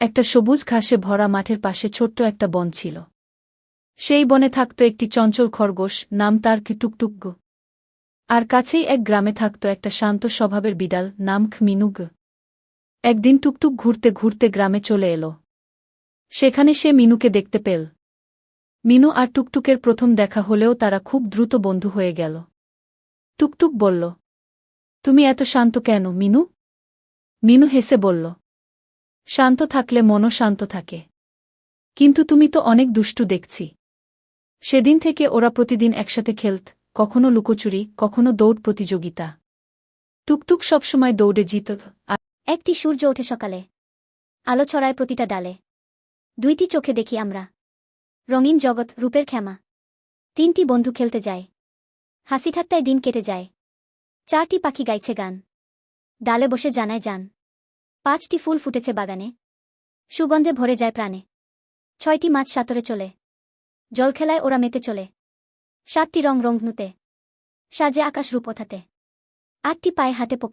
একটা সবুজ ঘাসে ভরা মাঠের পাশে ছোট্ট একটা বন ছিল। সেই বনে থাকত একটি চঞ্চল খরগোশ, নাম তার টুকটুক। আর কাছেই এক গ্রামে থাকত একটা শান্ত স্বভাবের বিড়াল, নাম মিনুগ। একদিন টুকটুক ঘুরতে ঘুরতে গ্রামে চলে এল। সেখানে সে মিনুকে দেখতে পেল। মিনু আর টুকটুকের প্রথম দেখা হলেও তারা খুব দ্রুত বন্ধু হয়ে গেল। টুকটুক বলল, তুমি এত শান্ত কেন মিনু? মিনু হেসে বলল, শান্ত থাকলে মনও শান্ত থাকে। কিন্তু তুমি তো অনেক দুষ্টু দেখছি। সেদিন থেকে ওরা প্রতিদিন একসাথে খেলত, কখনো লুকোচুরি, কখনো দৌড় প্রতিযোগিতা। টুকটুক সবসময় দৌড়ে জিতত। একটি সূর্য ওঠে সকালে, আলো ছড়ায় প্রতিটা ডালে। দুইটি চোখে দেখি আমরা রঙিন জগৎ, রূপের ক্ষমা। তিনটি বন্ধু খেলতে যায়, হাসি ঠাট্টায় দিন কেটে যায়। চারটি পাখি গাইছে গান, ডালে বসে জানায় যান। পাঁচটি ফুল ফুটেছে বাগানে, সুগন্ধে ভরে যায় প্রাণে। ছয়টি মাছ সাঁতরে চলে, জলখেলায় ওরা মেতে চলে। সাতটি রং রংধনুতে সাজে আকাশ রূপ ওঠাতে। আটটি পায়ে হাতে পোকা।